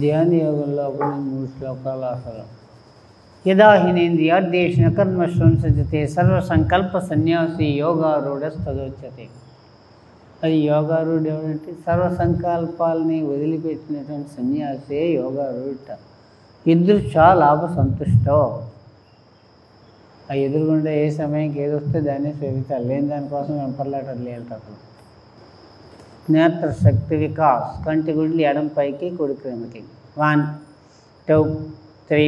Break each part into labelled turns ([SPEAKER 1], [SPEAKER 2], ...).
[SPEAKER 1] ధ్యాన యోగంలో అప్పుడు 3 శ్లోకాలు అసలు యదాహినేంద్రియార్థేషణ కర్మశ్వంసజతే సర్వసంకల్ప సన్యాసి యోగారూఢస్తదోచ్యతే. అది యోగారూఢ ఏమిటంటే సర్వసంకల్పాలని వదిలిపెట్టినటువంటి సన్యాసే యోగారూఢ. ఇదృక్షా లాభ సంతుష్టో. ఆ ఎదురుగుండా ఏ సమయంకి ఏది వస్తే దాన్ని స్వీకరించాలి, లేని దానికోసం వెంపర్లాటలు లేదు అసలు. నేత్ర శక్తి వికాస్ కంటి గుడ్లు ఎడం పైకి కుడి క్రిందకి 1 2 3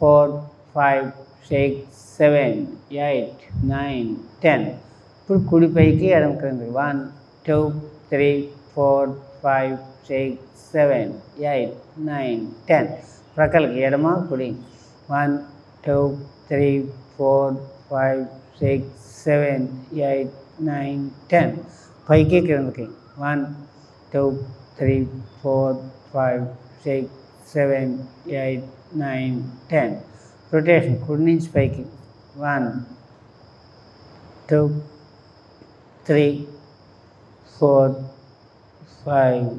[SPEAKER 1] 4 5 6 7 8 9 10 ఇప్పుడు కుడి పైకి ఎడం క్రిందకి 1 2 3 4 5 6 7 8 9 10 ప్రక్కలకి ఎడమ కుడి 1 2 3 4 5 6 7 8 9 10 పైకి క్రిందకి 1 2 3 4 5 6 7 8 9 10 రొటేషన్ కుడి నుంచి పైకి 1 2 3 4 5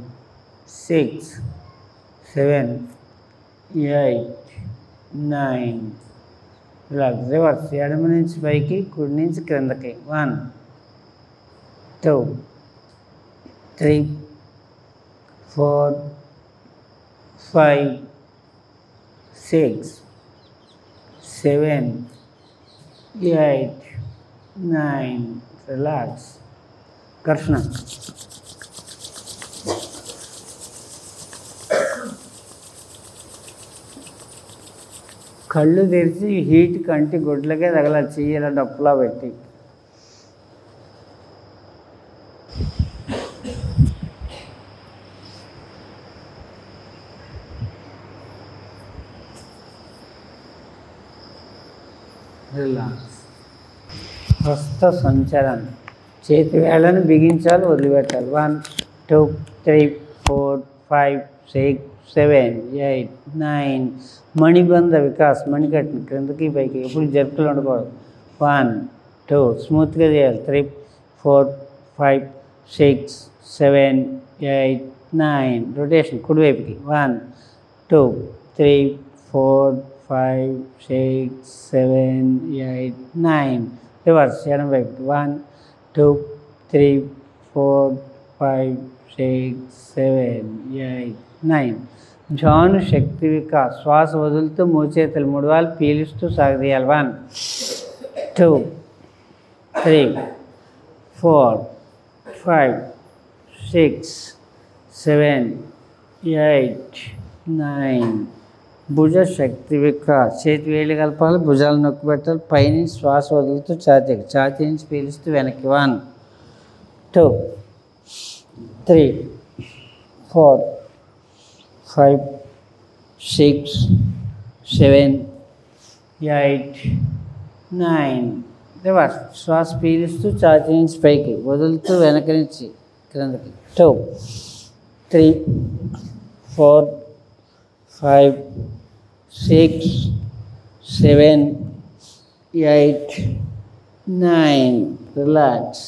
[SPEAKER 1] 6 7 8 9 ఇలా రివర్స్ ఎడమ నుంచి పైకి కుడి నుంచి క్రిందకి 1 2 3 4 5 6 7 8 9 రిలాక్స్ ఘర్షణ కళ్ళు తెరిచి హీట్ కంటి గుడ్లకే తగలాలి చెయ్యాల డప్పులా పెట్టి రిలాక్స్ హస్త సంచలనం చేతి వేళ్ళను బిగించాలి వదిలిపెట్టాలి 1 2 3 4 5 6 7 8 9 మణిబంధ వికాస్ మణికట్టిన క్రిందకి పైకి ఎప్పుడు జరుపులు ఉండకూడదు 1 2 స్మూత్గా చేయాలి 3 4 5 6 7 8 9 రొటేషన్ కుడివైపుకి 1 2 3 4 5 6 7 8 9 రివర్స్ ఎడం వైపుకి 1 2 3 4 5 6 7 8 9 జాను శక్తి వికాస్ శ్వాస వదులుతూ మోచేతులు 3 వారాలు పీలుస్తూ సాగదీయాలి 1 2 3 4 5 6 7 8 9 భుజ శక్తి వికాస్ చేతి వేళ్ళు కలపాలి భుజాలు నొక్కి పెట్టాలి పైనుంచి శ్వాస వదులుతూ ఛాతీ నుంచి పీలుస్తూ వెనక్కి 1 2 3 4 5 6 7 8 9 రివర్స్ శ్వాస పీలుస్తూ ఛాతీ నుంచి పైకి వదులుతూ వెనక నుంచి క్రిందకి 2 3 4 5 6 7 8 9 రిలాక్స్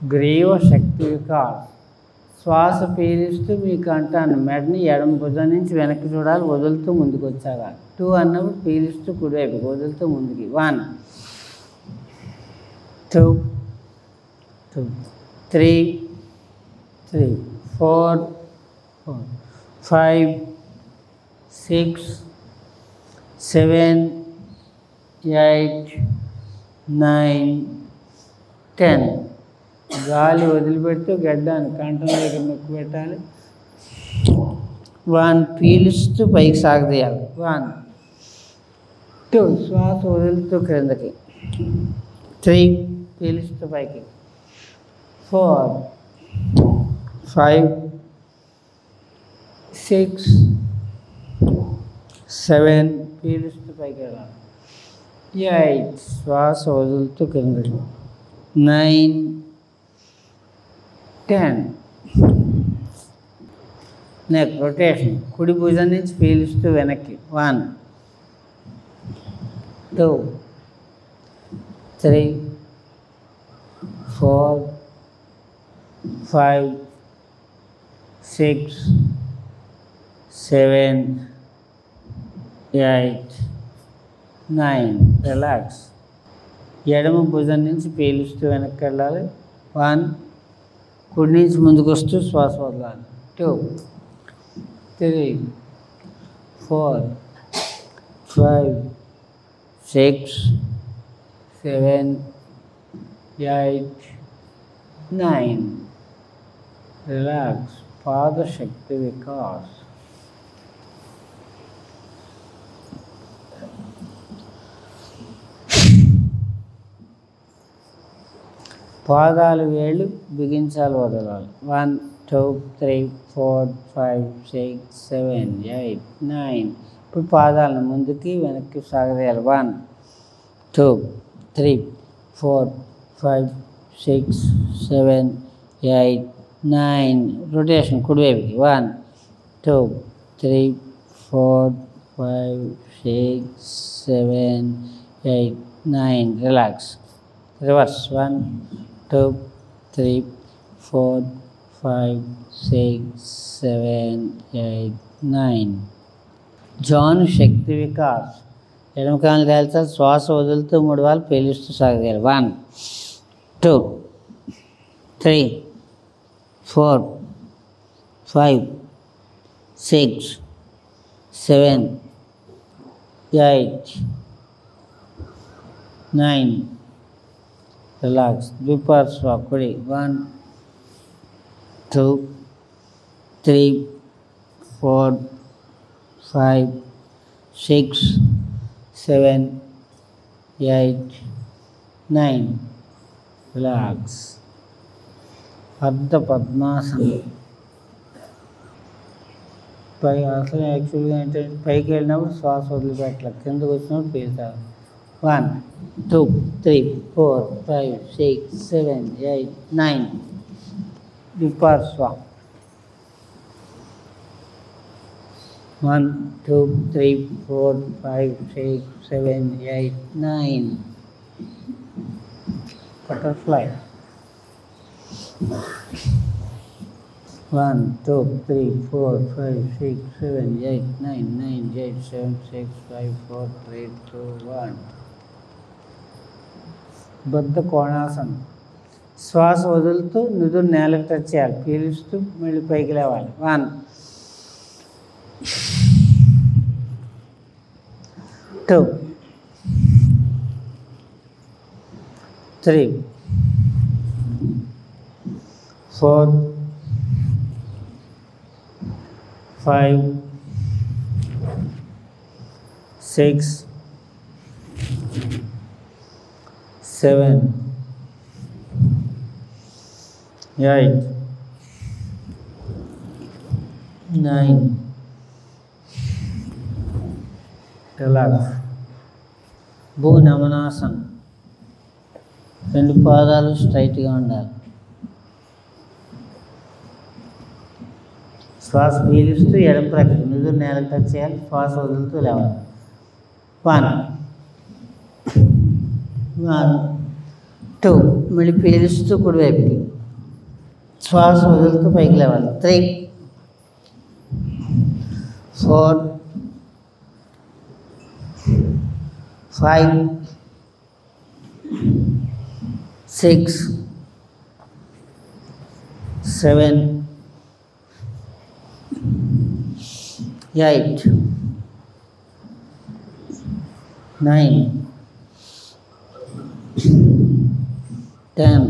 [SPEAKER 1] గ్రీవ శక్తి వికాస్ శ్వాస పీలుస్తూ మీ కంఠాన్ని మెడని ఎడమ భుజం నుంచి వెనక్కి చూడాలి వదులుతూ ముందుకు వచ్చాగా 2 అన్నప్పుడు పీలుస్తూ కుడివైపు వదులుతూ ముందుకి 1 2 2 3 3 4 5 6 7 8 9 10 గాలి వదిలిపెడుతూ గడ్డాన్ని కంఠం దగ్గర నొక్కి పెట్టాలి 1 పీలుస్తూ పైకి సాగదీయాలి 1 2 శ్వాస వదులుతూ క్రిందకి 3 పీలుస్తూ పైకి 4 5 6 7 పీలుస్తూ పైకి వెళ్ళాలి 8 శ్వాస వదులుతూ క్రిందకి 9 10 నెక్ రొటేషన్ కుడి భుజం నుంచి పీలుస్తూ వెనక్కి 1 2 3 4 5 6 7 8 9 రిలాక్స్ ఎడమ భుజం నుంచి పీలుస్తూ వెనక్కి వెళ్ళాలి 1 కుడి నుంచి ముందుకు వస్తూ శ్వాస వదలాలి 2 3 4 5 6 7 8 9. Relax. Pada Shakti Vikas. పాదాలు వేళ్ళు బిగించాలి, వదలాలి. 1 2 3 4 5 6 7 8 9. ఇప్పుడు పాదాలను ముందుకి వెనక్కి సాగదీయాలి. 1 2 3 4 5 6 7 8 9. రొటేషన్ కుడివైపుకి. 1 2 3 4 5 6 7 8 9. రిలాక్స్. రివర్స్. 1 2 3 4 5 6 7 8 9. జాను శక్తి వికాస్. ఎడమ కాలు తేల్చాలి, శ్వాస వదులుతూ 3 వాళ్ళు పేలుస్తూ సాగదీయాలి. 1 2 3 4 5 6 7 8 9. రిలాక్స్. ద్విపార్శ్వ కుడి. 1 2 3 4 5 6 7 8 9. రిలాక్స్. అర్ధ పద్మాసనం. పై అసలు యాక్చువల్గా ఏంటంటే పైకి వెళ్ళినప్పుడు శ్వాస వదిలిపెట్టాలి, కిందకు వచ్చినప్పుడు పీల్చాలి. 1 2 3 4 5 6 7 8 9. ద్విపార్శ్వ. 1 2 3 4 5 6 7 8 9. బటర్ఫ్లై. 1 2 3 4 5 6 7 8 9 9 8 7 6 5 4 3 2 1. బద్ధ కోణాసనం. శ్వాస వదులుతూ నుదురు నేలకు టచ్ చేయాలి, పీలుస్తూ మళ్ళీ పైకి లేవాలి. 1 2 3 4 5 6 7 8 9. రిలాక్స్. భూనమనాసనం. 2 పాదాలు స్ట్రైట్గా ఉండాలి. శ్వాస పీలుస్తూ ఎడమ ప్రక్కన నుదురు నేలకు టచ్ చేయాలి, శ్వాస వదులుతూ లేవాలి. 1 2. మళ్ళీ పీలుస్తూ కుడివైపుకి, శ్వాస వదులుతూ పైకి లేవాలి. 3 4 5 6 7 8 9 10.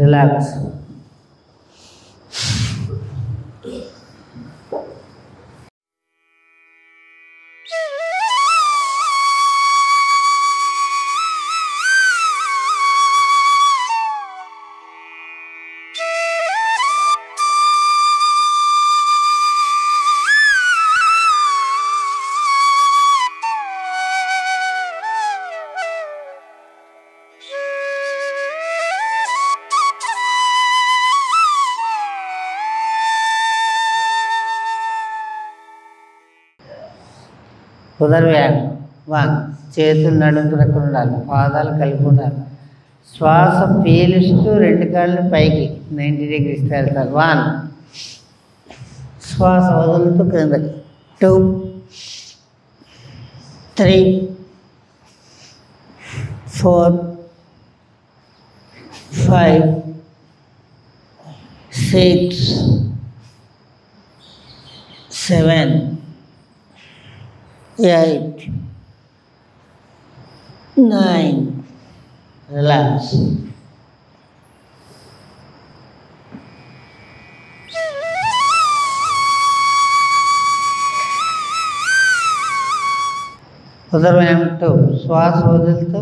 [SPEAKER 1] రిలాక్స్. పునర్వ్యాయామం. 1 చేతులు నడుము ప్రక్కన ఉండాలి, పాదాలు కలిపి ఉండాలి. శ్వాస పీలుస్తూ 2 కాళ్ళని పైకి 90 degrees వెళ్తారు. 1 శ్వాస వదులుతూ క్రిందకి. 2 3 4 5 6 7 8 9. Relax. ఉదరం 2 శ్వాస వదులుతూ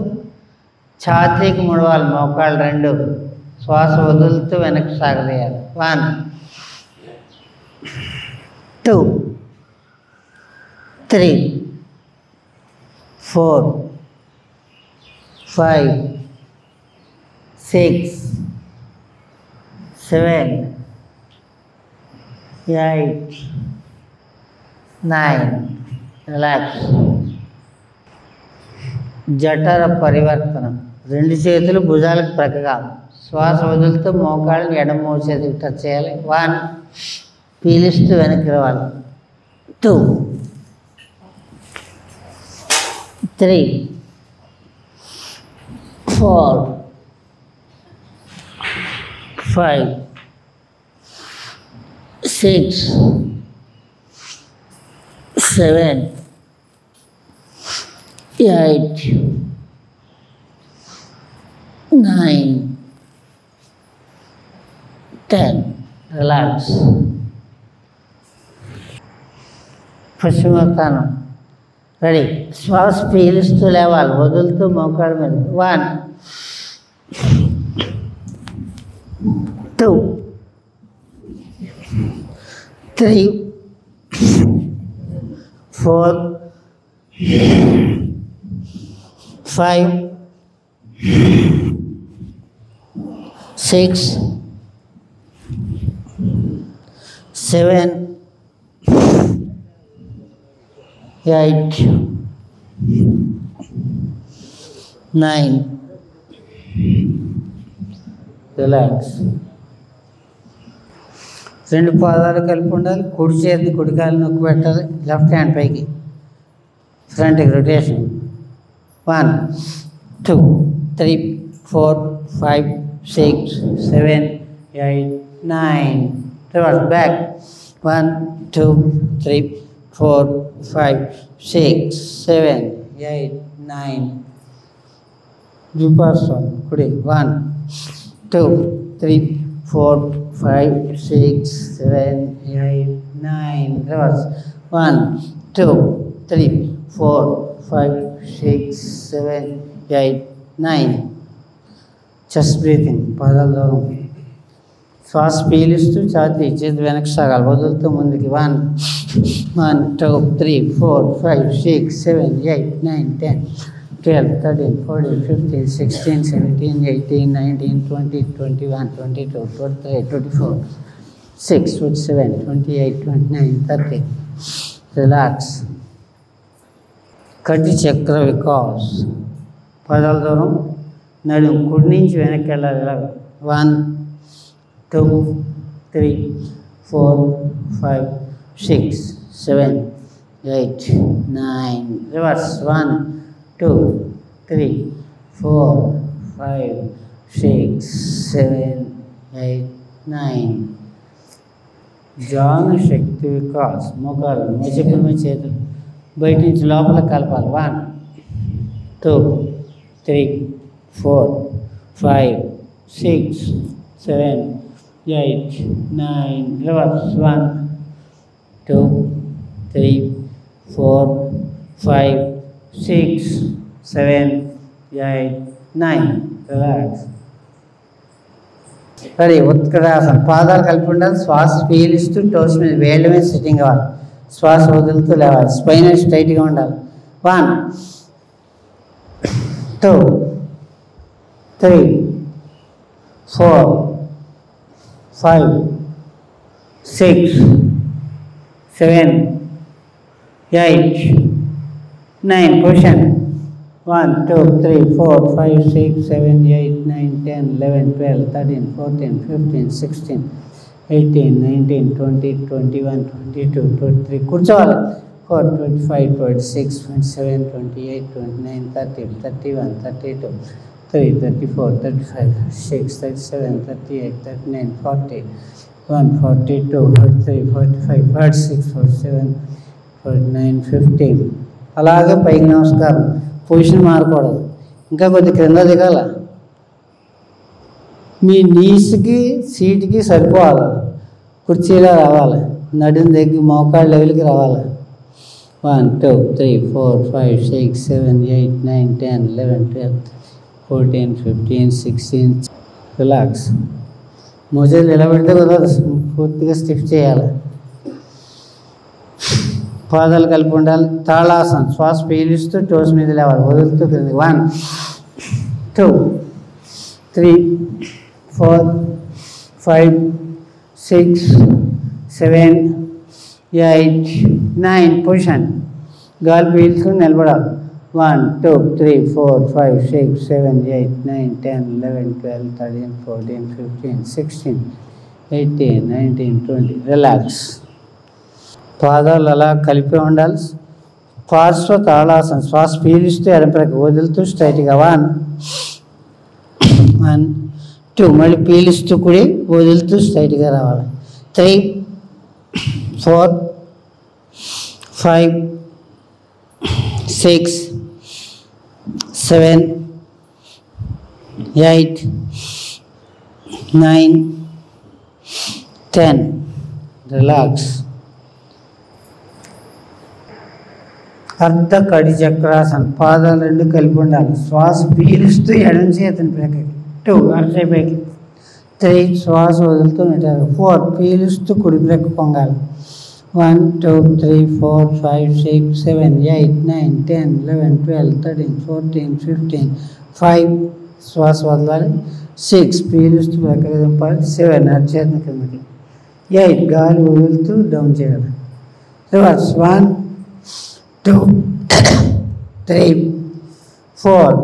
[SPEAKER 1] ఛాతీకి ముడవాలి, మోకాళ్ళు 2 శ్వాస వదులుతూ వెనక్కి సాగదీయాలి. 1 2 3 4 5 6 7 8 9 రిలాక్స్. జఠర పరివర్తనం. 2 చేతులు భుజాలకు ప్రక్కగా, శ్వాస వదులుతూ మోకాళ్ళని ఎడమ చేతికి టచ్ చేయాలి. 1 పీలిస్తూ వెనక్కి రావాలి. 2 3 4 5 6 7 8 9 10 రిలాక్స్. పశ్చిమోత్తానం. రెడీ. శ్వాస పీలుస్తూ లేవాలి, వదులుతూ మోకాళ్ళ మీద. 1 2 3 4 5 6 7 8 9 రిలాక్స్. 2 పాదాలు కలిపి ఉండాలి. కుడి చేతిని కుడికాయలు నొక్కి పెట్టాలి. లెఫ్ట్ హ్యాండ్ పైకి, ఫ్రంట్కి రొటేషన్. 1 2 3 4 5 6 7 8 9 reverse back. 1 2 3 4 5 6 7 8 9 విపర్సన్ కుడి. 1 2 3 4 5 6 7 8 9 రివర్స్. 1 2 3 4 5 6 7 8 9 chest breathing. పాదాల దూరం. శ్వాస పీలుస్తూ ఛాతీ చేతి వెనక్కి సాగాలి, వదులుతూ ముందుకి. 1 2 3 4 5 6 7 8 9 10 12 13 14 15 16 17 18 19 20 21 22 23 24 6 27 28 29 30 రిలాక్స్. కటి చక్ర వికాస్. పదాల దూరం. నడుము కుడి నుంచి వెనక్కి వెళ్ళాలి. 1 2 3 4 5 6 7 8 9 రివర్స్. 1 2 3 4 5 6 7 8 9 జాను శక్తి వికాస్. మోకాలు మోచేపుల మీద చేతులు బయట నుంచి లోపల కలపాలి. 1 2 3 4 5 6 7 8 9 రివర్స్. 1 2 3 4 5 6 7 8 9 రిలాక్స్. సరే. ఉత్కటాసనం. పాదాలు కలిపి ఉండాలి. శ్వాస పీలుస్తూ టోస్ మీద వేళ్ళ మీద సిట్టింగ్ అవ్వాలి. శ్వాస వదులుతూ లేవాలి. స్పైన్ స్ట్రైట్గా ఉండాలి. 1 2 3 4 5 6 7 8 9 పొజిషన్. 1 2 3 4 5 6 7 8 9 10 11 12 13 14 15 16 18 19 20 21 22 23 కూర్చోవాలి. 4 25 26 27 28 29 30 31 32 3 34 35 6 37 38 39 40 1 42 43 45 46 47 49 50. అలాగే పైకి నమస్కారం. పొజిషన్ మారకూడదు. ఇంకా కొద్ది క్రింద దిగాల. మీ నీస్కి సీట్కి సరిపోవాలి. కుర్చీలో రావాలి. నడుము దగ్గర మోకాళ్ళ లెవెల్కి రావాలి. 1 2 3 4 5 6 7 8 9 10 11 12 14 15 16. రిలాక్స్. మోచేతులు నిలబెడితే కుదరదు, పూర్తిగా స్టిఫ్ చేయాలి. పాదాలు కలిపి ఉండాలి. తాళాసనం. శ్వాస పీలుస్తూ టోస్ మీద లేవాలి, వదులుతూ క్రింది. 1 2 3 4 5 6 7 8 9. పొజిషన్. గాలి పీల్చుతూ నిలబడాలి. 1 2 3 4 5 6 7 8 9 10 11 12 13 14 15 16 18 19 20. రిలాక్స్. పాదాలు అలా కలిపి ఉండాలి. పార్శ్వ తాళాసనం. శ్వాస పీలుస్తూ ఎడమపైకి వదులుతూ స్ట్రైట్గా. 1 2. మళ్ళీ పీలుస్తూ కుడి, వదులుతూ స్ట్రైట్గా రావాలి. 3 4 5 6 7 8 9 10. రిలాక్స్. అర్ధ కడి చక్రాసనం. పాదాలు రెండు కలిపి ఉండాలి. శ్వాస పీలుస్తూ ఎడమ చేతిని ప్రక్కకి. 2 అరచేపైకి. 3 శ్వాస వదులుతూ ఉంటారు. 4 పీలుస్తూ కుడి ప్రక్క పొంగాలి. 1 2 3 4 5 6 7 8 9 10 11 12 13 14 15 5 శ్వాస వదలాలి. 6 పీలుస్తూ ప్రక్కకి దింపాలి. 7 అరచేతిని కిందకి. 8 గాలి వదులుతూ డౌన్ చేయాలి. రివర్స్. 1 2 3 4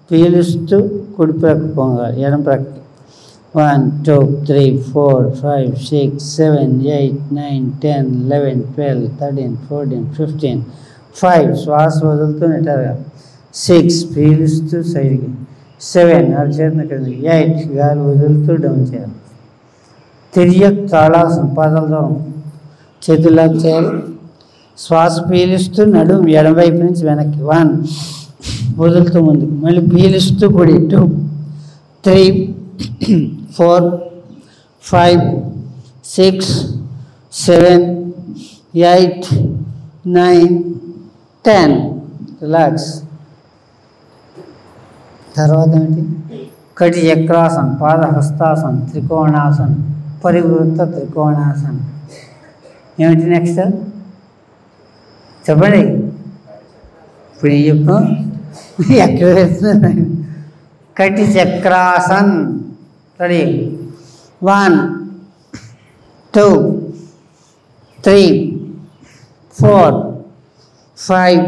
[SPEAKER 1] పీలుస్తూ కుడి ప్రక్క పొంగాలి, ఎడమ ప్రక్క. 1 2 3 4 5 6 7 8 9 10 11 12 13 14 15 5 శ్వాస వదులుతూ నెట్టారుగా. 6 పీలుస్తూ సైడ్కి. 7 అరచేతిని కిందకి. 8 గాలి వదులుతూ డౌన్ చేయాలి. తిరియక్ తాళాసనం. పాదాల దూరం చేతుల్లాగా చేయాలి. శ్వాస పీలుస్తూ నడుము ఎడమవైపు నుంచి వెనక్కి. 1 వదులుతూ ముందుకు. మళ్ళీ పీలుస్తూ కుడి. 2 3 4 5 6 7 8 9 10. రిలాక్స్. తర్వాత ఏమిటి? కటి చక్రాసనం, పాదహస్తాసనం, త్రికోణాసనం, పరివృత్త త్రికోణాసనం. ఏమిటి నెక్స్ట్ చెప్పండి. ఇప్పుడు ఏం చెప్తాం? ఎక్కడ వేస్తున్నాను? కటి చక్రాసన్. రెడీ. 1 2 3 4 5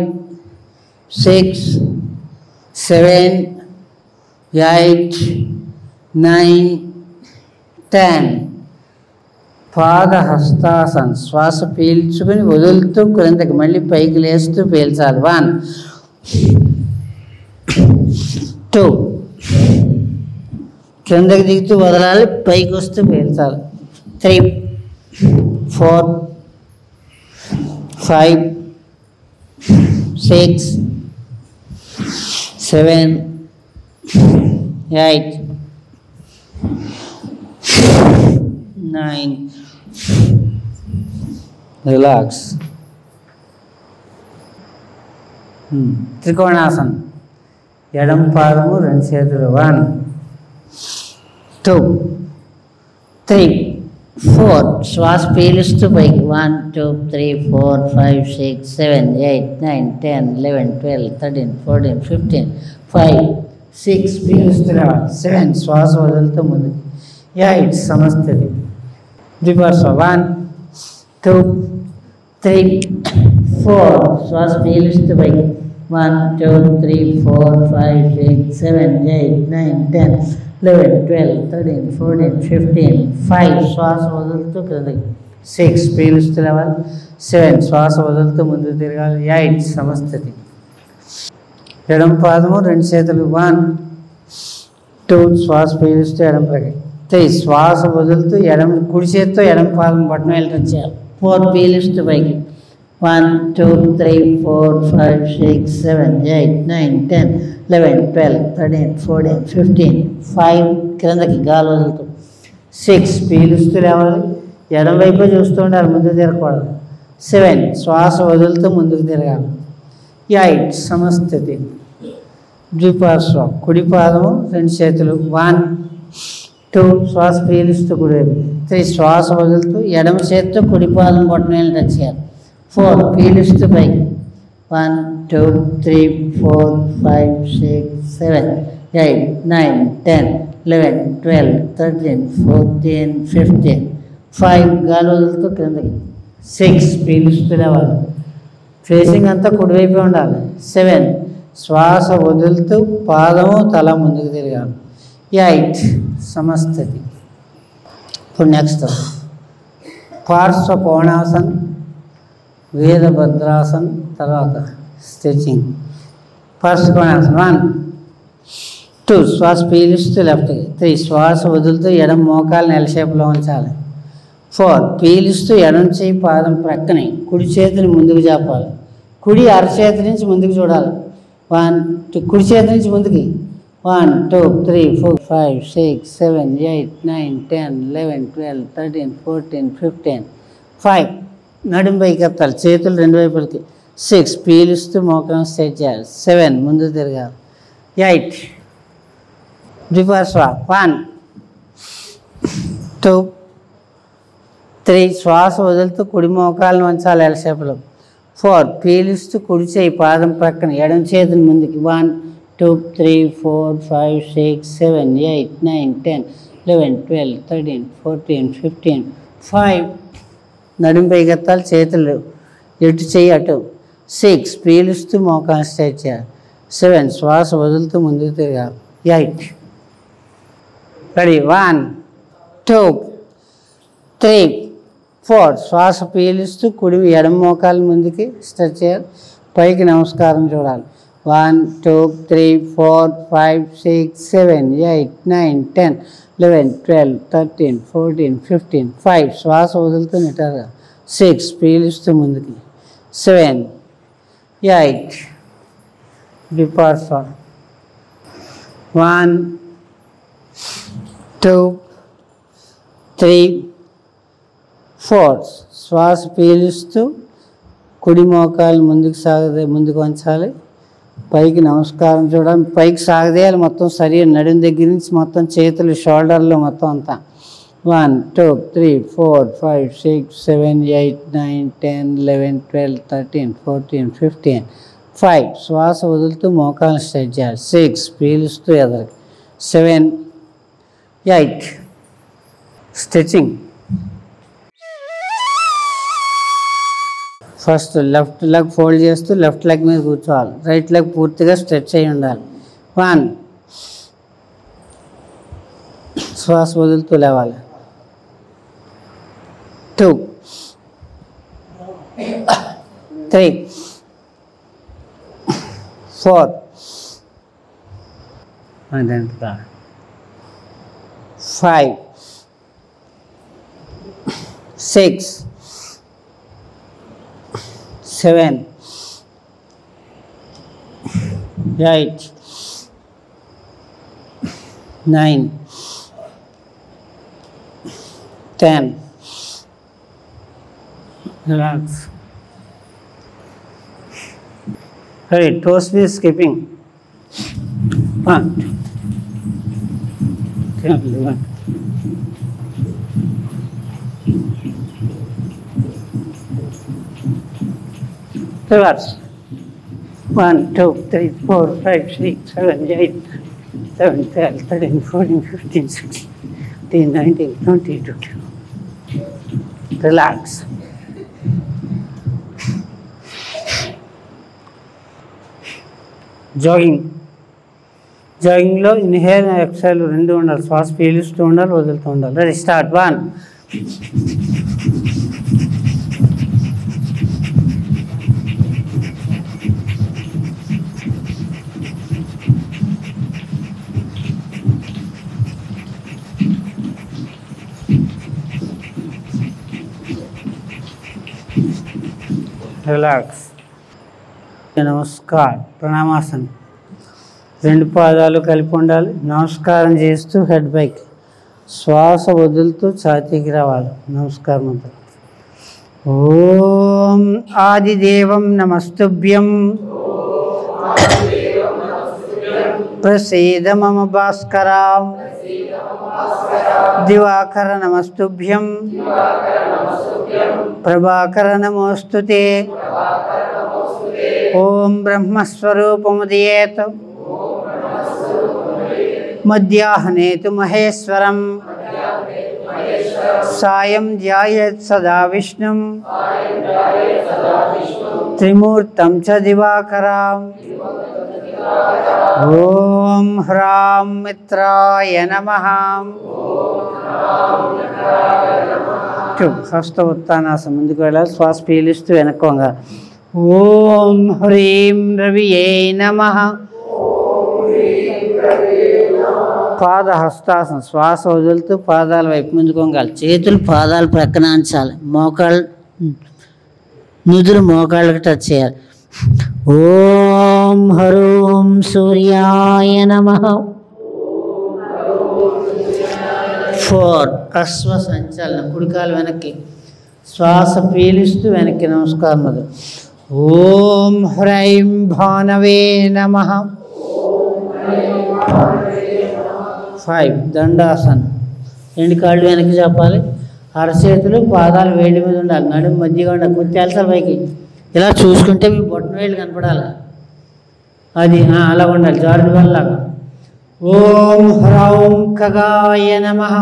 [SPEAKER 1] 6 7 8 9 10. పాదహస్తాసన్. శ్వాస పీల్చుకుని వదులుతూ క్రిందకి, మళ్ళీ పైకి లేస్తూ పీల్చాలి. 1 2 క్రిందకి దిగుతూ వదలాలి, పైకి వస్తూ పీల్చాలి. 3 4 5 6 7 8 9. రిలాక్స్. త్రికోణాసనం. ఎడమ పాదము రెండు చేతులు. 1 2 3 4 శ్వాస పీలుస్తూ పైకి. 1 2 3 4 5 6 7 8 9 10 11 12 13 14 15 5 6 పీలుస్తూ రావాలి. 7 శ్వాస వదులుతూ ముందుకు. 8 సమస్థితి. రివర్స్. 1 2 3 4 శ్వాస పీలుస్తూ పైకి. 1 2 3 4 5 6 7 8 9 10 11 12 13 14 15 5 శ్వాస వదులుతూ క్రిందకి. 6 పీలుస్తూ లేవాలి. 7 శ్వాస వదులుతూ ముందుకు తిరగాలి. 8 సమస్థితి. ఎడమ పాదము రెండు చేతులు. 1 2 శ్వాస పీలుస్తూ ఎడమ ప్రక్క. 3 శ్వాస వదులుతూ కుడి చేతితో ఎడమ పాదం బట్టన వెళ్ళటం చేయాలి. 4 పీలుస్తూ పైకి. 1 2 3 4 5 6 7 8 9 10 11 12 13 14 15 5 క్రిందకి గాలి వదులుతూ. 6 పీలుస్తూ లేవాలి. ఎడమ వైపు చూస్తూ ఉండాలి, ముందు తిరగకూడదు. 7 శ్వాస వదులుతూ ముందుకు తిరగాలి. 8 సమస్థితి. ద్విపార్శ్వ కుడి పాదము 2 చేతులు. 1 2 శ్వాస పీలుస్తూ కుడివైపు. 3 శ్వాస వదులుతూ ఎడమ చేతితో కుడి పాదం బొట్టనవేలు టచ్ చేయాలి. 4 పీలుస్తూ పైకి. 1 2 3 4 5 6 7 8 9 10 11 12 13 14 15. 5 గాలి వదులుతూ క్రిందకి. 6 పీలుస్తూ లేవాలి. ఫేసింగ్ అంతా కుడివైపే ఉండాలి. 7 శ్వాస వదులుతూ పాదము తల ముందుకు తిరగాలి. 8 సమస్థితి. ఇప్పుడు నెక్స్ట్ పార్శ్వ కోణాసన్, వీరభద్రాసన్, తర్వాత స్ట్రెచింగ్. పార్శ్వ కోణాసన్. 1 2 శ్వాస పీలుస్తూ లెఫ్ట్కి. 3 శ్వాస వదులుతూ ఎడమ మోకాలు ఎల్ షేప్లో ఉంచాలి. 4 పీలుస్తూ ఎడమ చేయి పాదం ప్రక్కనే కుడి చేతిని ముందుకు చాపాలి. కుడి అరచేతి నుంచి ముందుకు చూడాలి. 1 2 కుడి చేతి నుంచి ముందుకి. 1 2 3 4 5 6 7 8 9 10 11 12 13 14 15. 5 నడుము పైకి ఎత్తాలి. చేతులు రెండు వైపులకి. 6 పీలుస్తూ మోకాం స్ట్రెచ్ చేయాలి. 7 ముందు తిరగాలి. 8 ద్విపార్శ్వ. 1 2 3 శ్వాస వదులుతూ కుడి మోకాలను వంచాలి ఎల్ షేప్లో. 4 పీలుస్తూ కుడి చేయి పాదం ప్రక్కన ఎడమ చేతిని ముందుకి. 1 2 3 4 5 6 7 8 9 10 11 12 13 14 15. 5 నడుము పైకి ఎత్తాలి. చేతులు ఎటు చేయి అటు. 6 పీలుస్తూ మోకాలు స్ట్రెచ్ చేయాలి. 7 శ్వాస వదులుతూ ముందుకు తిరగాలి. 8 రెడీ. 1 2 3 4 శ్వాస పీలుస్తూ కుడి ఎడమ మోకాలు ముందుకి స్ట్రెచ్ చేయాలి. పైకి నమస్కారం చూడాలి. 1 2 3 4 5 6 7 8 9 10 11 12 13 14 15. 5 శ్వాస వదులుతూ నిటారుగా. 6 పీలుస్తూ ముందుకి. 7 8 ద్విపార్శ్వ. 1 2 3 4 శ్వాస పీలుస్తూ కుడి మోకాలు ముందుకు వంచాలి. పైకి నమస్కారం చూడాలి. పైకి సాగదేయాలి మొత్తం శరీరం నడుము దగ్గర నుంచి మొత్తం చేతులు షోల్డర్లు మొత్తం అంతా. 1 2 3 4 5 6 7 8 9 10 11 12 13 14 15. 5 శ్వాస వదులుతూ మోకాలు స్ట్రెచ్ చేయాలి. 6 పీలుస్తూ ఎదరికి. 7 8 stretching. First left leg fold చేస్తూ లెఫ్ట్ లెగ్ మీద కూర్చోవాలి. రైట్ లెగ్ పూర్తిగా స్ట్రెచ్ అయి ఉండాలి. 1 శ్వాస వదులుతూ లేవాలి. 2 3 4 అదంతా 5 6 7 8 9 10. Relax. Hurry, toes be skipping. 1 2 Reverse. 1 2 3 4 5 6 7 8 7 12 13 14 15 16 18 19 20 22. Relax. Jogging. జాగింగ్లో inhale exhale రెండు ఉండాలి. శ్వాస పీలుస్తూ ఉండాలి, వదులుతూ ఉండాలి. Ready start. 1 రిలాక్స్. నమస్కార్ ప్రణామాసనం. రెండు పాదాలు కలిపి ఉండాలి. నమస్కారం చేస్తూ హెడ్ పైకి, శ్వాస వదులుతూ ఛాతీకి రావాలి. నమస్కారం అంతా. ఓం ఆదిదేవం నమస్తుభ్యం ప్రసీద మమ భాస్కరా దివాకర నమస్తుభ్యం ప్రభాకర నమోస్తుతే ఓం బ్రహ్మస్వరూపముదయేత్ మధ్యాహ్నేతు మహేశ్వరం సాయం ధ్యాయేత్ సదా విష్ణుం త్రిమూర్తం చ దివాకరం. ఓం హ్రాం మిత్రాయ నమః. హస్త ఉత్తానాసం ముందుకు వెళ్ళాలి. శ్వాస పీలుస్తూ వెనక్కి వంగాలి. ఓం హ్రీం రవియే నమః. పాద హస్తాసనం. శ్వాస వదులుతూ పాదాల వైపు ముందుకు వంగాలి. చేతులు పాదాలు ప్రక్కన అంచాలి. మోకాళ్ళు నుదురు మోకాళ్ళకి టచ్ చేయాలి. ఓం హరోం సూర్యాయ నమః. 4 అశ్వ సంచలనం. కుడికాలు వెనక్కి. శ్వాస పీలుస్తూ వెనక్కి నమస్కారం మొదలు. ఓం హ్రైం భానవే నమః. 5 దండాసనం. 2 కాళ్ళు వెనక్కి చెప్పాలి. అరచేతులు పాదాలు వేడి మీద ఉండాలి. నడుము మధ్యగా ఉండాలి. కుత్తేల్సాలి పైకి. ఇలా చూసుకుంటే మీ బొట్టన వేళ్ళు కనపడాలి. అది అలా ఉండాలి. జారుడు వల్లలాగా. ఓం హ్రౌం ఖగాయ నమః.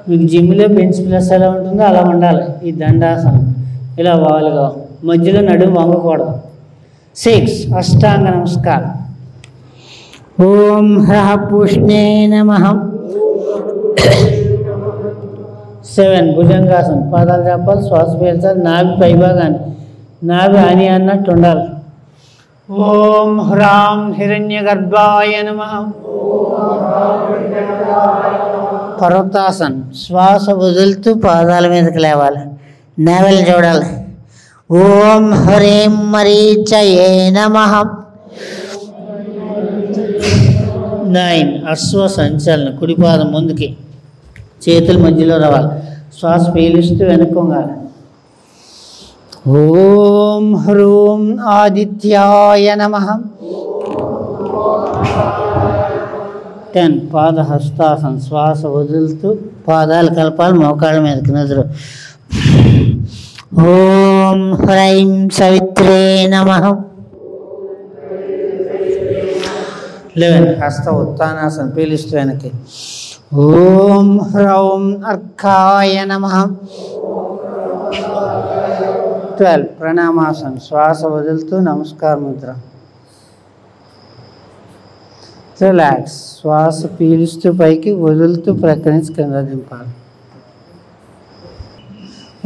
[SPEAKER 1] మీకు జిమ్లో బెంచ్ ప్రెస్ ఎలా ఉంటుందో అలా ఉండాలి. ఈ దండాసనం ఇలా వాలుగా. మధ్యలో నడుము వంగకూడదు. 6 అష్టాంగ నమస్కారం. ఓం హ్రః పుష్ణే నమః. 7 భుజంగాసనం. పాదాలు చెప్పాలి. శ్వాస పీల్చాలి. నాభి పైభాగాన్ని. నాభి అని అన్నట్టు ఉండాలి. ఓం హ్రాం హిరణ్య గర్భాయ నమః. పర్వతాసనం. శ్వాస వదులుతూ పాదాల మీదకి లేవాలి. నేవలు చూడాలి. ఓం హ్రీం మరీచయే నమః. 9 అశ్వ సంచలనం. కుడి పాదం ముందుకి. చేతుల మధ్యలో రావాలి. శ్వాస పీలుస్తూ వెనక్కి వంగాలి. ఓం హ్రూం ఆదిత్యాయ నమః. 10 పాద హస్తాసనం. శ్వాస వదులుతూ పాదాలు కలపాలి. మోకాళ్ళ మీదకి నదురు. ఓం హ్రైం సవిత్రే నమః. 11 హస్త ఉత్తానాసనం. పీలుస్తూ వెనక్కి. ఓం హ్రౌం అర్కాయ నమః. 12 ప్రణామాసనం. శ్వాస వదులుతూ నమస్కార ముద్ర. రిలాక్స్. శ్వాస పీలుస్తూ పైకి వదులుతూ ప్రక్కన నుంచి కింద దింపాలి.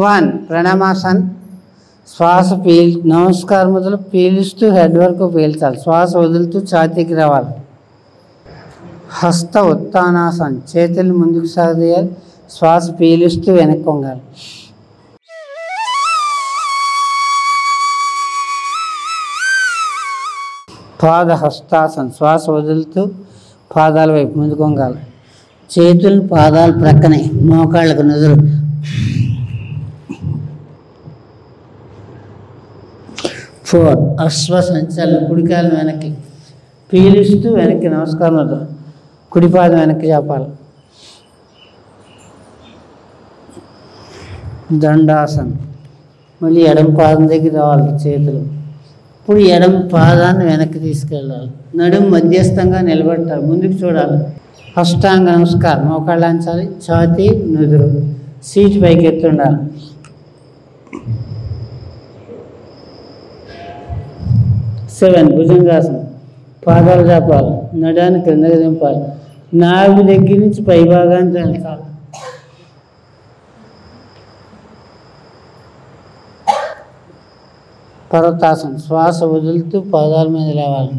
[SPEAKER 1] 1 ప్రణామాసన్. శ్వాస నమస్కారం మొదలు పీలుస్తూ హెడ్ వరకు పీల్చాలి. శ్వాస వదులుతూ ఛాతీకి రావాలి. హస్త ఉత్తానాసన్. చేతులు ముందుకు సాగదీయాలి. శ్వాస పీలుస్తూ వెనక్కి వంగాలి. పాద హస్తాసన్. శ్వాస వదులుతూ పాదాల వైపు ముందుకు వంగాలి. చేతులు పాదాలు ప్రక్కనే. మోకాళ్ళకు నుదురు. 4 అశ్వ సంచలనం. కుడికాలు వెనక్కి. పీలుస్తూ వెనక్కి నమస్కారం వద్దాం. కుడిపాదం వెనక్కి చెప్పాలి. దండాసనం. మళ్ళీ ఎడమ పాదం దగ్గర రావాలి చేతులు. ఇప్పుడు ఎడమ పాదాన్ని వెనక్కి తీసుకెళ్ళాలి. నడుము మధ్యస్థంగా నిలబెట్టాలి. ముందుకు చూడాలి. అష్టాంగ నమస్కారం. మోకాళ్ళు అంచాలి. ఛాతీ నుదురు. సీటు పైకి ఎత్తుండాలి. 7 భుజంగాసనం. పాదాలు చాపాలి. నడాన్ని క్రిందకి దింపాలి. నాభి దగ్గర నుంచి పైభాగాన్ని తెంచాలి. పర్వతాసనం. శ్వాస వదులుతూ పాదాల మీద లేవాలి.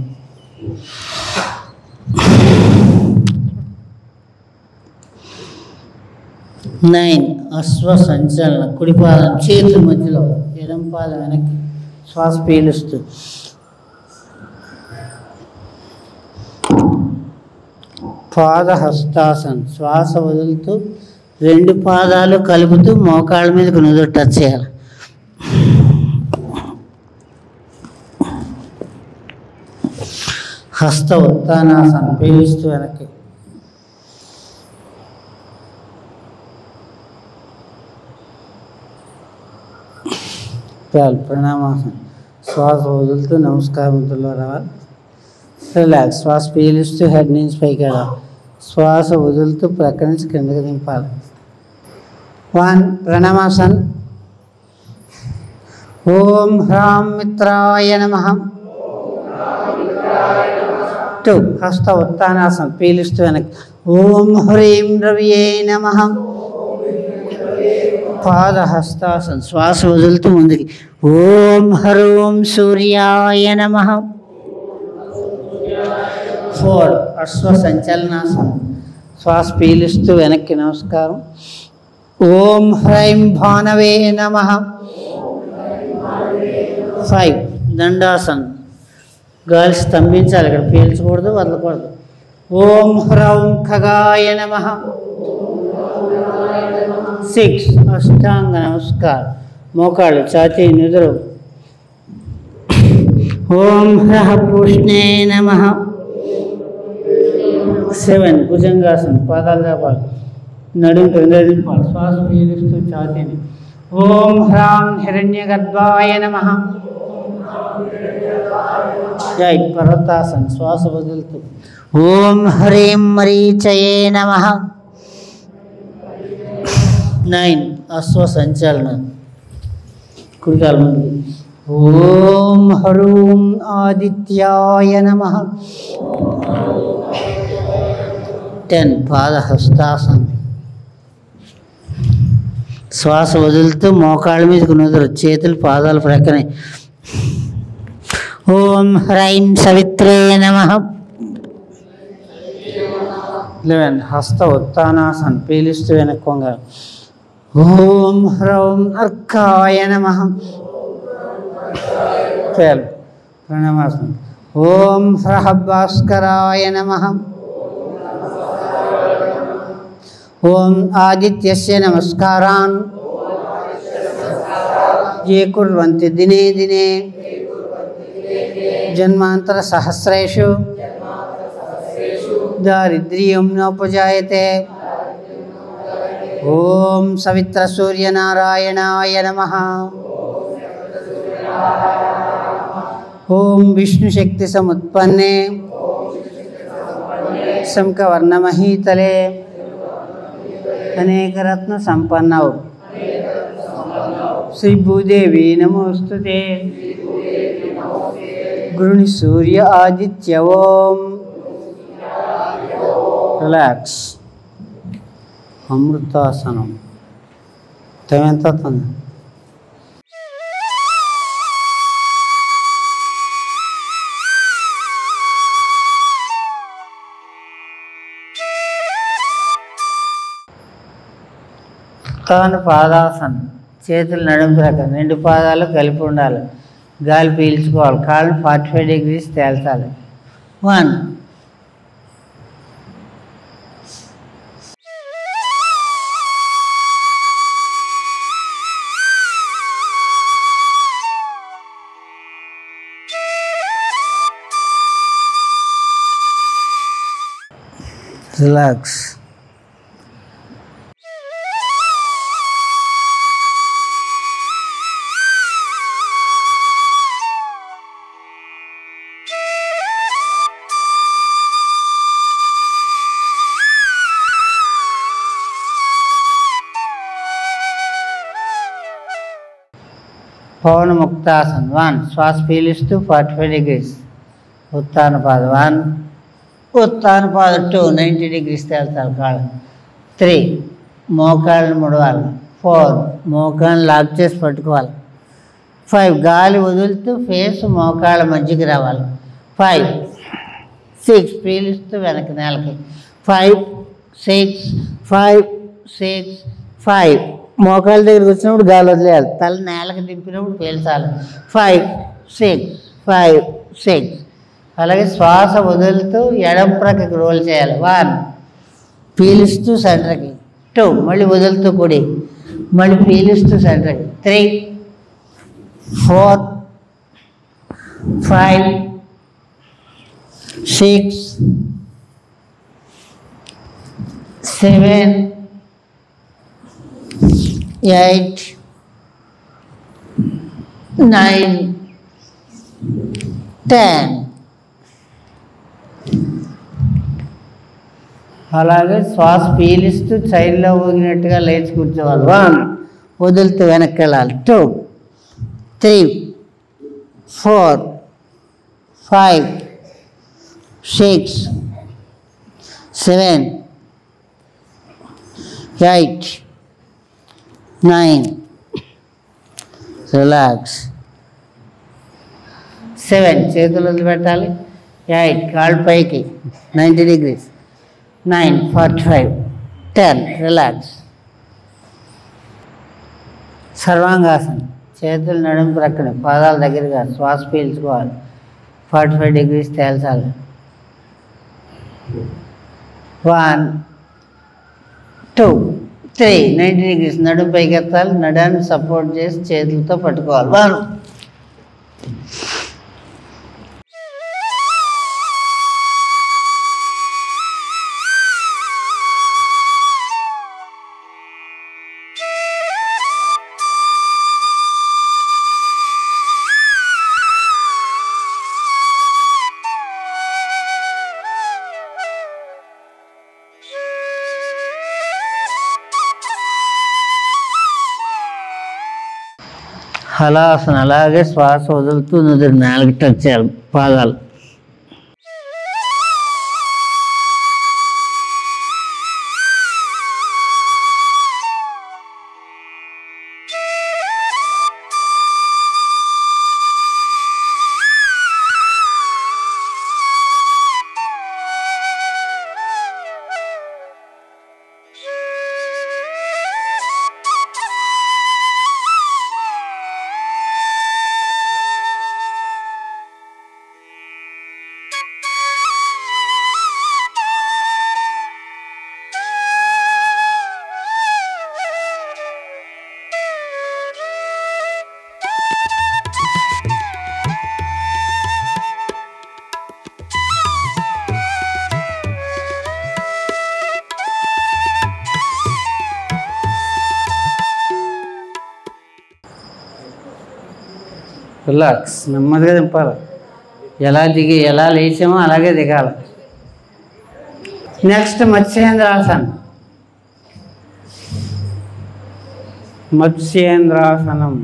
[SPEAKER 1] 9 అశ్వ సంచలనం. కుడి పాదం చేతుల మధ్యలో. ఎడమ పాదం వెనక్కి. శ్వాస పీలుస్తూ. పాద హస్తాసనం. శ్వాస వదులుతూ రెండు పాదాలు కలుపుతూ మోకాళ్ళ మీదకి నుదురు టచ్ చేయాలి. హస్త ఉత్తానాసనం, పీలిస్తూ వెనక్కి. ప్రణామాసనం, శ్వాస వదులుతూ నమస్కారంలో రావాలి. రిలాక్స్. శ్వాస పీలిస్తూ హెడ్ నుంచి పైకి వెళ్ళాలి. శ్వాస వదులుతూ ప్రక్క నుంచి కిందకి దింపాలి. 1 ప్రణామాసన్. ఓం హ్రాం మిత్రాయ నమః. 2 హస్త ఉత్తానాసనం, పీలిస్తూ వెనక్కి. ఓం హ్రీం రవియే నమః. పాద హస్తాసనం, శ్వాస వదులుతూ ముందుకి. ఓం హరోం సూర్యాయ నమః. 4 అశ్వ సంచలనాసనం, శ్వాస పీలిస్తూ వెనక్కి నమస్కారం. ఓం హ్రైం భానవే నమః. 5 దండాసనం, గాలి స్తంభించాలి, ఇక్కడ పీల్చకూడదు, వదలకూడదు. ఓం హ్రౌం ఖగాయ నమః. 6 అష్టాంగ నమస్కారం, మోకాళ్ళు ఛాతీ నుదురు. ఓం హ్రః పూష్ణే నమః. 7 భుజంగాసనం, పాదాలు చాపాలి, నడుము క్రింద దింపాలి, శ్వాస పీలిస్తూ ఛాతీని. ఓం హ్రాం హిరణ్యగర్భాయ నమః. 8 పర్వతాసనం, శ్వాస వదులుతూ. ఓం హ్రీం మరీచయే నమః. 9 అశ్వ సంచలనం, కుడికాలు ముందు. ఓం హరూం ఆదిత్యాయ నమః. 10 పాదహస్తాసనం, శ్వాస వదులుతూ మోకాళ్ళ మీదకు నుదురు, చేతులు పాదాలు ప్రక్కనే. ఓం హ్రైం సవిత్రే నమః. 11 హస్త ఉత్తానాసనం, పీలిస్తూ వెనక్కి వంగాలి. ఓం హ్రౌం అర్కాయ నమః. 12 ప్రణామాసనం. ఓం హ్రః భాస్కరాయ నమః. ఓం ఆదిత్యస్య నమస్కారాన్ ये कुर्वन्ति दिने दिने जन्मांतर सहस्रेषु दारिद्र्यं नोपजायते. ओम सवित्र सूर्य नारायणाय नमः. ओम विष्णु शक्ति समुत्पन्ने शंखवर्णमहीतले अनेक रत्न संपन्नौ श्री भूदेवी नमोस्तुते. गुरुनि सूर्य आदित्य ओम. रिलैक्स. अमृतासनम. तमेंत పాదాసనం, చేతులు నడుము ప్రక్కన, 2 పాదాలు కలిపి ఉండాలి, గాలి పీల్చుకోవాలి, కాళ్ళు 45 degrees తేల్చాలి. 1 రిలాక్స్. పవన ముక్తాసన్. 1 శ్వాస పీలిస్తూ 45 degrees. ఉత్తానపాద 1, ఉత్తానపాద 2 90 degrees తేల్చాలి కాళ్ళు. 3 మోకాళ్ళని ముడవాలి. 4 మోకాళ్ళని లాక్ చేసి పట్టుకోవాలి. 5 గాలి వదులుతూ ఫేస్ మోకాళ్ళ మధ్యకి రావాలి. 5 6 పీలిస్తూ వెనక్కి నేలకి. 5 6 5 6 5 మోకాళ్ళ దగ్గరికి వచ్చినప్పుడు గాలి వదిలేయాలి, తల నేలకి దింపినప్పుడు పీల్చాలి. 5 6 5 6. అలాగే శ్వాస వదులుతూ ఎడం ప్రక్కకి రోల్ చేయాలి. 1 పీలిస్తూ సెంటర్కి. 2 మళ్ళీ వదులుతూ కుడి, మళ్ళీ పీలుస్తూ సెంటర్ 3 4 5 6 7 8 9 10. అలాగే శ్వాస పీలిస్తూ చైర్లో ఊగినట్టుగా లేచి కూర్చోవాలి. 1 వదులుతూ వెనక్కి వెళ్ళాలి. 2 3 4 5 6 7 8 9 రిలాక్స్. 7 చేతులు వదిలిపెట్టాలి. 8 కాళ్ళు పైకి 90 degrees. 9 45 10 రిలాక్స్. సర్వాంగాసనం, చేతులు నడుము ప్రక్కన, పాదాల దగ్గరగా, శ్వాస పీల్చుకోవాలి. 45 degrees తేల్చాలి. 1 2 3 90 degrees నడుము పైకి ఎత్తాలి. నడాన్ని సపోర్ట్ చేసి చేతులతో పట్టుకోవాలి. 1 హలాసన. అలాగే శ్వాస వదులుతూ నుదురు నేలకు టచ్ చేయాలి. పాదాలు రిలాక్స్. నెమ్మదిగా దింపాలి. ఎలా లేచామో అలాగే దిగాలి. నెక్స్ట్ మత్స్యేంద్రాసనం. మత్స్యేంద్రాసనం.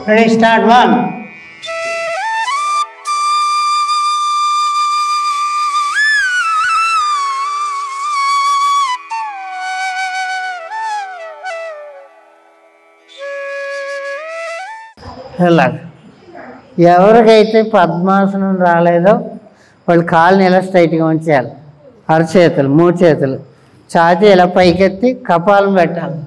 [SPEAKER 1] Ready start. 1 రిలాక్స్. ఎవరికైతే పద్మాసనం రాలేదో వాళ్ళు కాళ్ళని ఎలా స్ట్రైట్గా ఉంచేయాలి. అరచేతులు 3 చేతులు, ఛాతీ ఇలా పైకెత్తి కపాలం పెట్టాలి.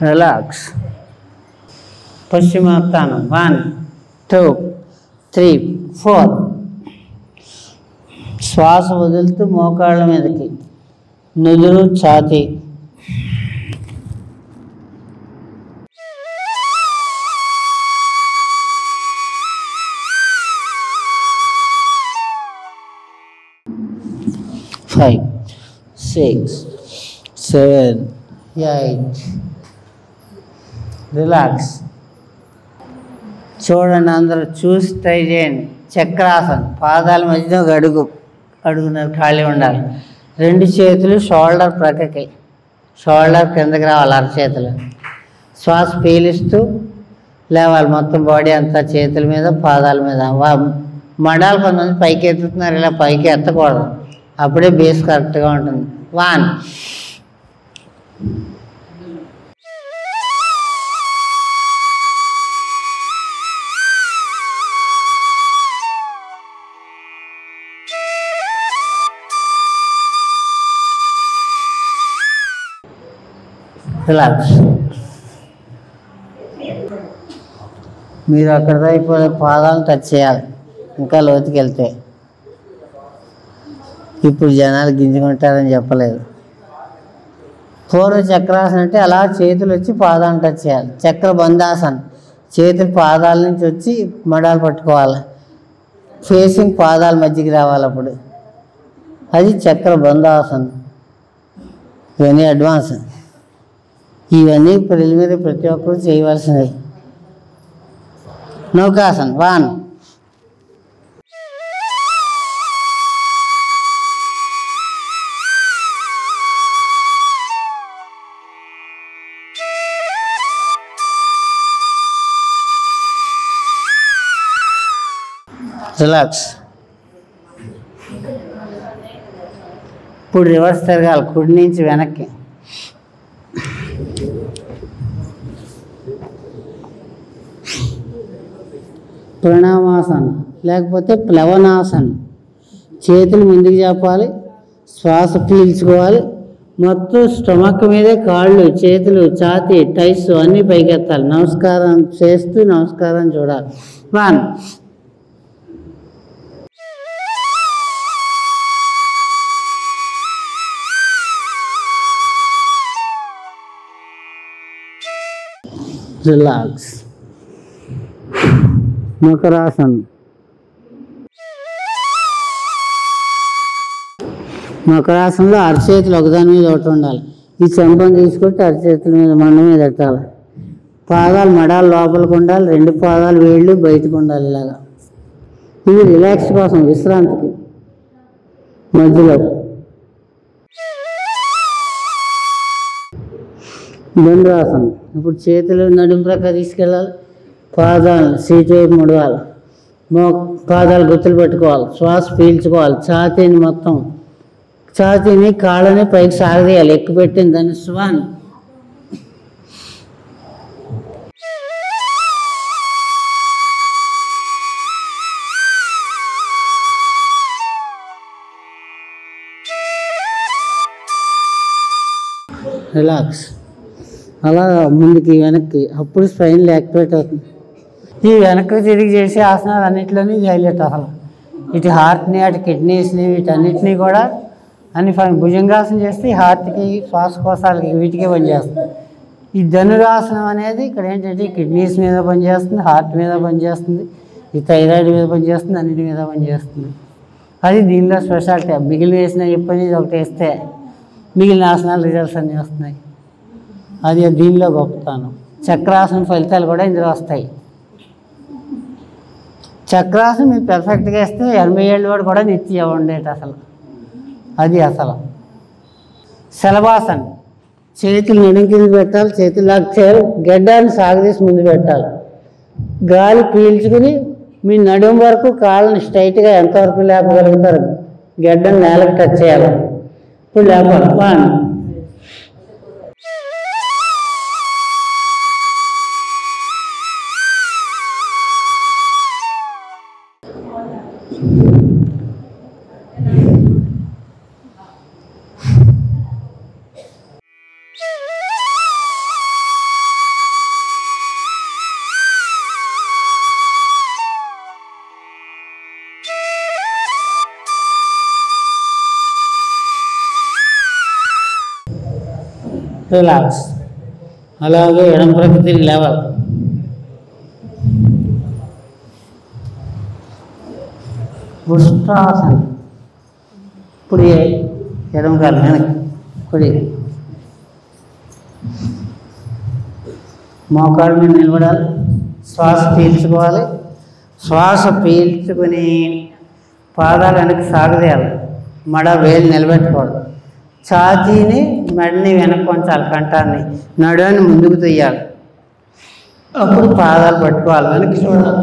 [SPEAKER 1] రిలాక్స్. పశ్చిమోత్తానం. 1 2 3 4. శ్వాస వదులుతూ మోకాళ్ళ మీదకి, నుదురు ఛాతీ. Five, 6, 7, 8. రిలాక్స్. చూడండి, అందరూ చూసి ట్రై చేయండి. చక్రాసనం. పాదాల మధ్యన ఒక అడుగున్నర ఖాళీ ఉండాలి. 2 చేతులు షోల్డర్ ప్రక్కకి, షోల్డర్ కిందకి రావాలి. అరచేతులు. శ్వాస పీలిస్తూ లేవాలి. మొత్తం బాడీ అంతా చేతుల మీద, పాదాల మీద. మడాలు కొంతమంది పైకి ఎత్తుతున్నారు, ఇలా పైకి ఎత్తకూడదు. అప్పుడే బేస్ కరెక్ట్గా ఉంటుంది. 1 2 రిలాక్స్. మీరు అక్కడ అయిపోయి పాదాలను టచ్ చేయాలి ఇంకా లోతుకి వెళ్తే. ఇప్పుడు జనాలు గింజుకుంటారని చెప్పలేదు. పూర్వ చక్రాసనం అంటే అలా చేతులు వచ్చి పాదాలను టచ్ చేయాలి. చక్ర బంధాసన్ చేతులు పాదాల నుంచి వచ్చి మడాలు పట్టుకోవాలి, ఫేసింగ్ పాదాల మధ్యకి రావాలి. అప్పుడు అది చక్ర బంధాసన్. ఇవన్నీ అడ్వాన్స్. ఇవన్నీ ప్రిలిమినరీ ప్రతి ఒక్కరు చేయవలసినవి. నౌకాసన్ 1. రిలాక్స్. ఇప్పుడు రివర్స్ తిరగాలి, కుడి నుంచి వెనక్కి. ప్రణామాసన్ లేకపోతే ప్లవనాసన్. చేతులు ముందుకు చెప్పాలి, శ్వాస పీల్చుకోవాలి. మొత్తం స్టమక్ మీదే కాళ్ళు, చేతులు, ఛాతీ, టైస్ అన్నీ పైకెత్తాలి. నమస్కారం చేస్తూ నమస్కారం చూడాలి. 1. రిలాక్స్. మకరాసన్. మకరాసనంలో అరచేతులు ఒకదాని మీద ఒకటి ఉండాలి. ఈ చెంపను తీసుకుంటే అరచేతుల మీద మండ మీద పెట్టాలి. పాదాలు మడాలు లోపలికి ఉండాలి, 2 పాదాలు వేళ్ళు బయటకు ఉండాలి. ఇలాగా ఇది రిలాక్స్ కోసం, విశ్రాంతికి. మధ్యలో దండాసనం. ఇప్పుడు చేతులు నడుము ప్రక్క తీసుకెళ్ళాలి, పాదాలు సీటు వైపు ముడవాలి, పాదాలు గుర్తులు పెట్టుకోవాలి, శ్వాస పీల్చుకోవాలి. ఛాతీని మొత్తం ఛాతీని కాళ్ళని పైకి సాగదీయాలి, ఎక్కువ పెట్టింది దాన్ని. 1. రిలాక్స్. అలా ముందుకి వెనక్కి, అప్పుడు స్పైన్ యాక్టివేట్ అవుతుంది. ఈ వెనక్కి తిరిగి చేసే ఆసనాలు అన్నింటిలోని హైలైట్. అసలు ఇటు హార్ట్ని, అటు కిడ్నీస్ని, వీటన్నిటినీ కూడా అన్ని భుజంగాసనం చేస్తే ఈ హార్ట్కి, శ్వాసకోశాలకి, వీటికే పనిచేస్తుంది. ఈ ధనురాసనం అనేది ఇక్కడ ఏంటంటే కిడ్నీస్ మీద పనిచేస్తుంది, హార్ట్ మీద పనిచేస్తుంది, ఈ థైరాయిడ్ మీద పనిచేస్తుంది, అన్నిటి మీద పనిచేస్తుంది. అది దీనిలో స్పెషాలిటీ. మిగిలిన వేసిన చెప్పని ఒకటి వేస్తే మిగిలిన ఆసనాలు రిజల్ట్స్ అన్నీ వస్తున్నాయి. అది దీనిలో గొప్పతనం. చక్రాసనం ఫలితాలు కూడా ఇందులో వస్తాయి. చక్రాసనం మీరు పెర్ఫెక్ట్గా వేస్తే 80 ఏళ్ళ వాడు కూడా నిత్య ఉండేట అసలు. అది అసలు. శలభాసన్. చేతులు నడుం కింద పెట్టాలి, చేతులు లాక్ చేయాలి, గడ్డాన్ని సాగదీసి ముందు పెట్టాలి. గాలి పీల్చుకుని మీ నడుం వరకు కాళ్ళని స్ట్రైట్గా ఎంతవరకు లేపగలుగుతారు, గడ్డను నేలకు టచ్ చేయాలి. ఇప్పుడు లేపాలి. 1. రిలాక్స్. అలాగే ఎడం ప్రక్క తిరిగి లేవాలి. ఉష్ట్రాసనం. ఇప్పుడు ఎడం కాలు వెనక్కి, కుడి మోకాళ్ళ మీద నిలబడాలి, శ్వాస పీల్చుకోవాలి. శ్వాస పీల్చుకుని పాదాలు వెనక్కి సాగదీయాలి, మడ వేలు నిలబెట్టుకోవాలి. ఛాతీని, మెడని వెనక్కి ఉంచాలి, కంఠాన్ని, నడుని ముందుకు తీయాలి. అప్పుడు పాదాలు పట్టుకోవాలి, వెనక్కి చూడాలి.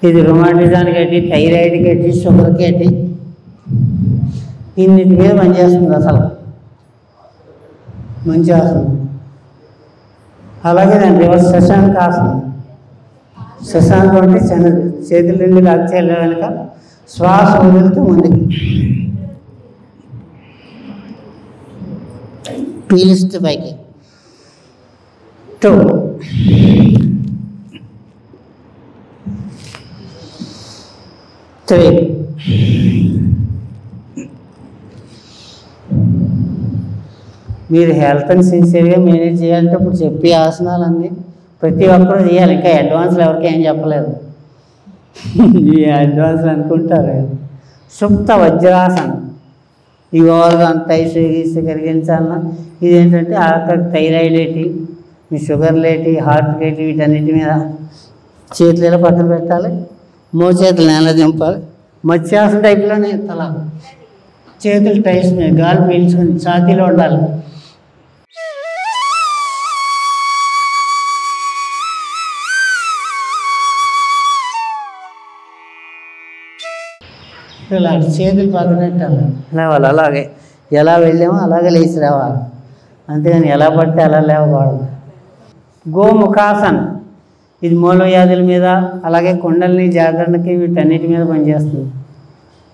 [SPEAKER 1] ఇది రొమాటిజానికి ఏంటి, థైరాయిడ్కి ఏంటి, షుగర్కి ఏంటి, ఇన్నిటి మీద పనిచేస్తుంది అసలు. మంచి ఆసనం. అలాగే దాని రివర్స్ శశాంకాసనం. శశాంకం అంటే చిన్నది, చేతులు రెండు లాక్ చేయాలి వెనక, శ్వాస వదులుతూ ముందుకు పీలుస్తూ పైకి. 2 3 మీరు హెల్త్ని సిన్సియర్గా మేనేజ్ చేయాలంటే ఇప్పుడు చెప్పే ఆసనాలన్నీ ప్రతి ఒక్కరూ చేయాలి. ఇంకా అడ్వాన్స్లు ఎవరికి ఏం చెప్పలేదు. ఈ అడ్వాన్స్లు అనుకుంటారు. సుప్త వజ్రాసనం. ఈ ఓవర్గా టైస్ గీసి కరిగించాలన్నా ఇదేంటంటే అక్కడ థైరాయిడ్ ఏంటి, మీ షుగర్ లేటి, హార్ట్ లేటి, వీటన్నిటి మీద చేతులు ఎలా పక్కన పెట్టాలి, మోచేతులు నేల దింపాలి. మత్స్యాసన టైప్లోనే తల చేతులు టైస్ మీద గాలి పీల్చుకొని ఛాతీలో ఉండాలి. ఇలా చేతులు పక్కన పెట్టాలి, లేవాలి. అలాగే ఎలా వెళ్ళామో అలాగే లేచి రావాలి, అంతేగాని ఎలా పడితే అలా లేవకూడదు. గోముఖాసన. ఇది మూలవ్యాధుల మీద, అలాగే కుండలిని జాగరణకి, వీటన్నిటి మీద పనిచేస్తుంది.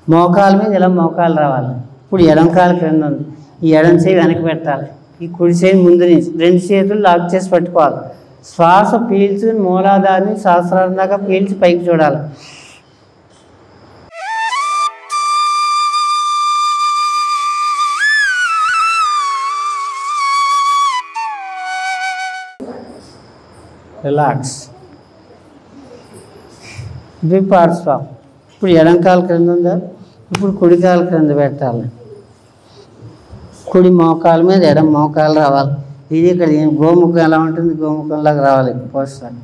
[SPEAKER 1] మోకాల మీద ఇలా మోకాలు రావాలి. ఇప్పుడు ఎడం కాలు క్రింద ఉంది, ఈ ఎడం చేయి వెనక్కి పెట్టాలి, ఈ కుడి చేయి ముందు నుంచి, 2 చేతులు లాక్ చేసి పట్టుకోవాలి. శ్వాస పీల్చుకుని మూలాధారిని సహస్రారం దాకా పీల్చి పైకి చూడాలి. రిలాక్స్. ద్విపార్శ్వ. ఇప్పుడు ఎడం కాలు క్రింద ఉందా, ఇప్పుడు కుడి కాలు క్రింద పెట్టాలి. కుడి మోకాల మీద ఎడం మోకాలు రావాలి. ఇది ఇక్కడ గోముఖం ఎలా ఉంటుంది, గోముఖంలాగా రావాలి పోస్టర్.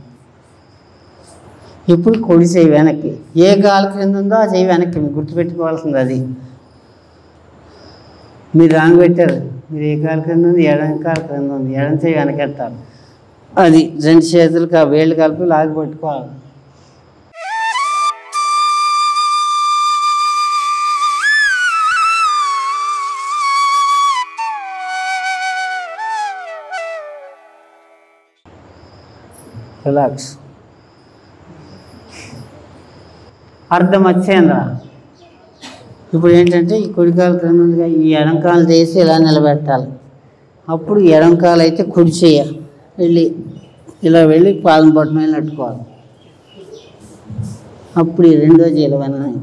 [SPEAKER 1] ఇప్పుడు కుడి చెయ్యి వెనక్కి, ఏ కాలు క్రింద ఉందో ఆ చెయ్యి వెనక్కి, మీరు గుర్తుపెట్టుకోవాల్సింది అది. మీరు రాంగ్ పెట్టారు, మీరు ఏ కాలు క్రింద ఉంది, ఎడం కాలు క్రింద ఉంది, ఎడం చెయ్యి వెనకెత్తాలి. అది 2 చేతులకు ఆ వేళ్ళు కలిపి లాగి పట్టుకోవాలి. రిలాక్స్. అర్ధమత్స్యేంద్ర. ఇప్పుడు ఏంటంటే ఈ కుడికాలు క్రింద ఉందిగా, ఈ ఎడంకాలు చేసి ఇలా నిలబెట్టాలి. అప్పుడు ఎడంకాలు అయితే కుడి చేయ వెళ్ళి ఇలా వెళ్ళి పాదం పట్టు మీద నట్టుకోవాలి. అప్పుడు ఈ రెండో చేయాలి వెనక.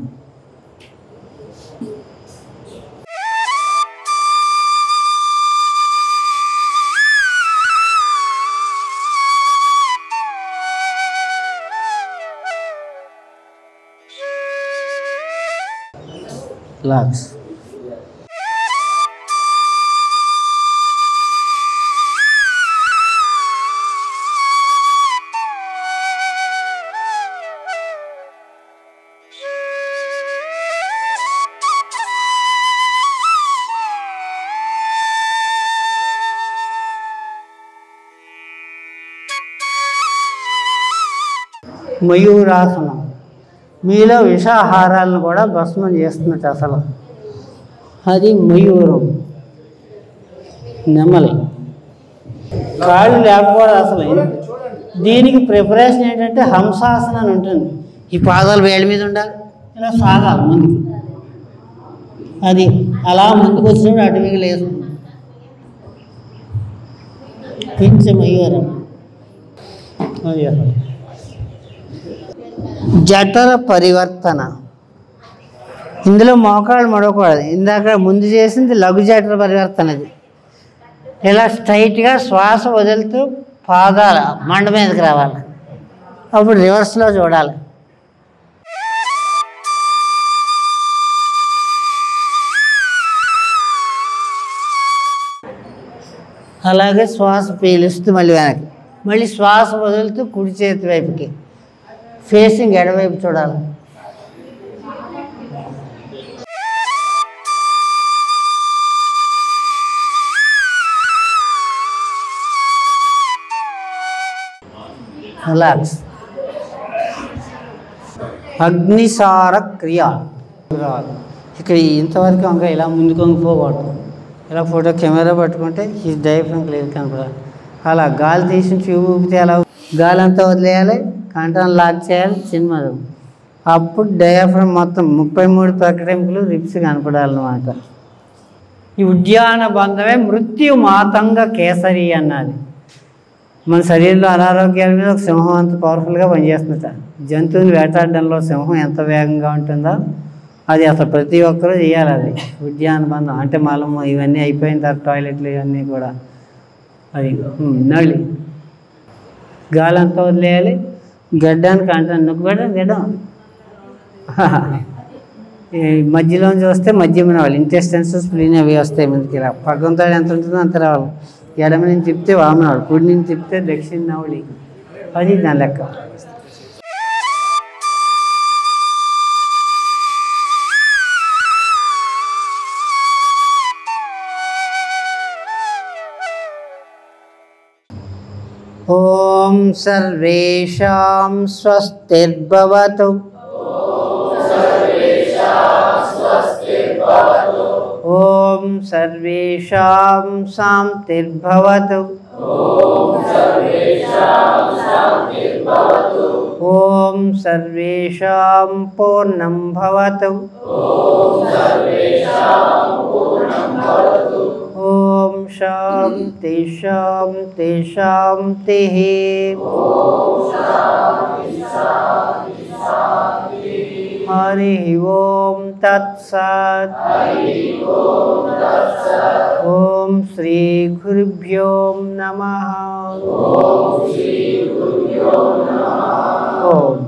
[SPEAKER 1] రిలాక్స్. మయూరాసనం. మీలో విషాహారాలను కూడా భస్మం చేస్తున్నట్టు అసలు అది మయూరం, నెమలి. కాళ్ళు లేకపోవడం అసలు. దీనికి ప్రిపరేషన్ ఏంటంటే హంసాసనం అని ఉంటుంది. ఈ పాదాలు వేళ్ళ మీద ఉండాలి, ఇలా సాగాలి ముందుకు. అది అలా ముందుకు వచ్చినప్పుడు అటువైపు లేదు. పింఛ మయూరం. జఠర పరివర్తన. ఇందులో మోకాళ్ళు మడవకూడదు. ఇందాక ముందు చేసింది లఘు జఠర పరివర్తన. అది ఇలా స్ట్రైట్గా శ్వాస వదులుతూ పాదాల మండ మీదకి రావాలి. అప్పుడు రివర్స్లో చూడాలి. అలాగే శ్వాస పీలుస్తూ మళ్ళీ వెనక్కి, మళ్ళీ శ్వాస వదులుతూ కుడి చేతి వైపుకి, ఫేసింగ్ ఎడవైపు చూడాలి. రిలాక్స్. అగ్నిసార క్రియ. ఇక్కడ ఇంతవరకు ఇంకా ఇలా ముందుకు వంగిపోకూడదు. ఇలా ఫోటో కెమెరా పట్టుకుంటే ఈ డయాఫ్రమ్ క్లియర్ కనపడాలి. అలా గాలి తీసిన ట్యూబ్ ఊపితే ఎలా గాలి అంతా వదిలేయాలి, కంఠాన్ని లాక్ చేయాలి, సినిమా అప్పుడు డయాఫ్రమ్ మొత్తం 33 ప్రకటింపులు రిప్స్ కనపడాలన్నమాట. ఈ ఉద్యాన బంధమే మృత్యు మాతంగ కేసరి అన్నది. మన శరీరంలో అనారోగ్యాల మీద ఒక సింహం అంత పవర్ఫుల్గా పనిచేస్తుందట. జంతువుని వేటాడడంలో సింహం ఎంత వేగంగా ఉంటుందో అది అసలు ప్రతి ఒక్కరూ చేయాలి. అది ఉద్యాన బంధం అంటే మలము ఇవన్నీ అయిపోయిన తర్వాత టాయిలెట్లు ఇవన్నీ కూడా అది నళ్ళి గాలి అంతా వదిలేయాలి, గడ్డానికి అంటాను నొక్కుబెట్టడం గడ్డం మధ్యలోంచి వస్తే మధ్యమైన వాళ్ళు ఇంటెస్టెన్స్ స్ప్లీన్ అవి వస్తాయి ముందుకి. ఇలా పగ్గంతో ఎంత ఉంటుందో అంత రావాలి. ఎడమ నుంచి తిప్పితే వామనవాడు, కుడి నుంచి తిప్పితే దక్షిణ నవళి. అది దాని లెక్క. ఓం సర్వేషాం స్వస్తిర్భవతు. ఓం సర్వేషాం శాంతిర్భవతు. ఓం సర్వేషాం పూర్ణం భవతు. ఓం శాంతి శాంతి శాంతి. హరి ఓం తత్సత్. ఓం శ్రీ గురుభ్యో నమః. ఓం